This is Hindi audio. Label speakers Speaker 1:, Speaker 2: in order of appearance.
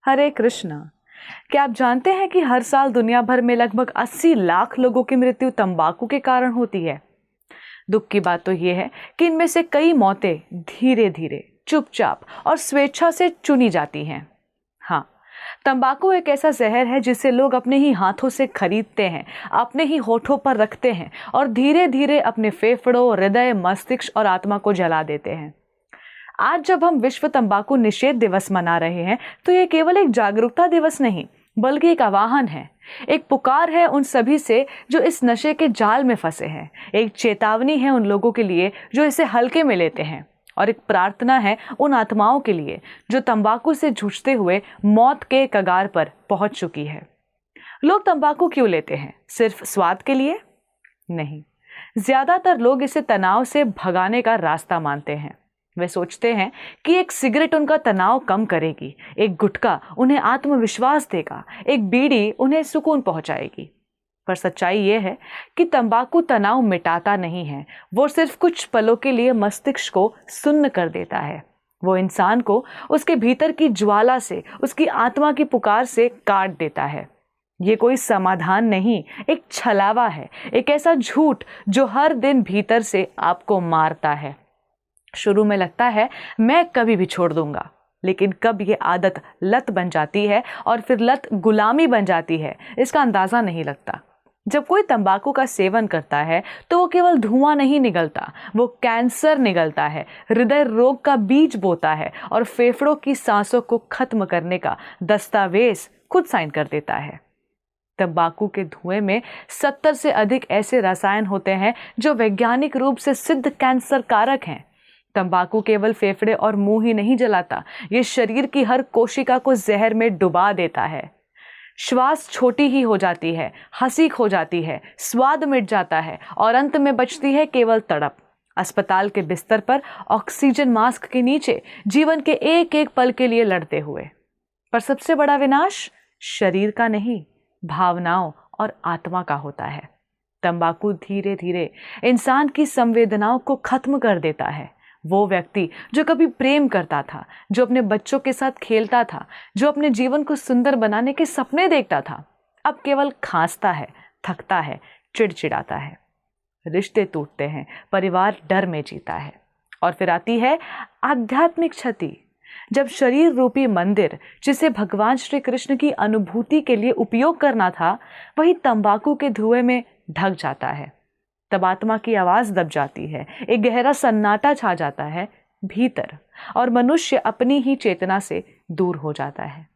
Speaker 1: हरे कृष्णा। क्या आप जानते हैं कि हर साल दुनिया भर में लगभग 80 लाख लोगों की मृत्यु तंबाकू के कारण होती है। दुख की बात तो यह है कि इनमें से कई मौतें धीरे धीरे, चुपचाप और स्वेच्छा से चुनी जाती हैं। हाँ, तंबाकू एक ऐसा जहर है जिसे लोग अपने ही हाथों से खरीदते हैं, अपने ही होठों पर रखते हैं और धीरे धीरे अपने फेफड़ों, हृदय, मस्तिष्क और आत्मा को जला देते हैं। आज जब हम विश्व तंबाकू निषेध दिवस मना रहे हैं तो ये केवल एक जागरूकता दिवस नहीं, बल्कि एक आह्वान है, एक पुकार है उन सभी से जो इस नशे के जाल में फंसे हैं, एक चेतावनी है उन लोगों के लिए जो इसे हल्के में लेते हैं, और एक प्रार्थना है उन आत्माओं के लिए जो तंबाकू से जूझते हुए मौत के कगार पर पहुंच चुकी है। लोग तंबाकू क्यों लेते हैं? सिर्फ स्वाद के लिए? नहीं, ज्यादातर लोग इसे तनाव से भगाने का रास्ता मानते हैं। वे सोचते हैं कि एक सिगरेट उनका तनाव कम करेगी, एक गुटखा उन्हें आत्मविश्वास देगा, एक बीड़ी उन्हें सुकून पहुंचाएगी। पर सच्चाई यह है कि तंबाकू तनाव मिटाता नहीं है, वो सिर्फ कुछ पलों के लिए मस्तिष्क को सुन्न कर देता है। वो इंसान को उसके भीतर की ज्वाला से, उसकी आत्मा की पुकार से काट देता है। ये कोई समाधान नहीं, एक छलावा है, एक ऐसा झूठ जो हर दिन भीतर से आपको मारता है। शुरू में लगता है मैं कभी भी छोड़ दूंगा, लेकिन कब ये आदत लत बन जाती है और फिर लत गुलामी बन जाती है, इसका अंदाजा नहीं लगता। जब कोई तंबाकू का सेवन करता है तो वो केवल धुआं नहीं निगलता, वो कैंसर निगलता है, हृदय रोग का बीज बोता है और फेफड़ों की सांसों को खत्म करने का दस्तावेज खुद साइन कर देता है। तंबाकू के धुएं में 70 से अधिक ऐसे रसायन होते हैं जो वैज्ञानिक रूप से सिद्ध कैंसर कारक हैं। तंबाकू केवल फेफड़े और मुंह ही नहीं जलाता, ये शरीर की हर कोशिका को जहर में डुबा देता है। श्वास छोटी ही हो जाती है, हंसी खो जाती है, स्वाद मिट जाता है और अंत में बचती है केवल तड़प। अस्पताल के बिस्तर पर ऑक्सीजन मास्क के नीचे जीवन के एक एक पल के लिए लड़ते हुए। पर सबसे बड़ा विनाश शरीर का नहीं, भावनाओं और आत्मा का होता है। तंबाकू धीरे धीरे इंसान की संवेदनाओं को खत्म कर देता है। वो व्यक्ति जो कभी प्रेम करता था, जो अपने बच्चों के साथ खेलता था, जो अपने जीवन को सुंदर बनाने के सपने देखता था, अब केवल खांसता है, थकता है, चिड़चिड़ाता है। रिश्ते टूटते हैं, परिवार डर में जीता है। और फिर आती है आध्यात्मिक क्षति, जब शरीर रूपी मंदिर, जिसे भगवान श्री कृष्ण की अनुभूति के लिए उपयोग करना था, वही तंबाकू के धुएं में ढक जाता है। तब आत्मा की आवाज दब जाती है, एक गहरा सन्नाटा छा जाता है भीतर और मनुष्य अपनी ही चेतना से दूर हो जाता है।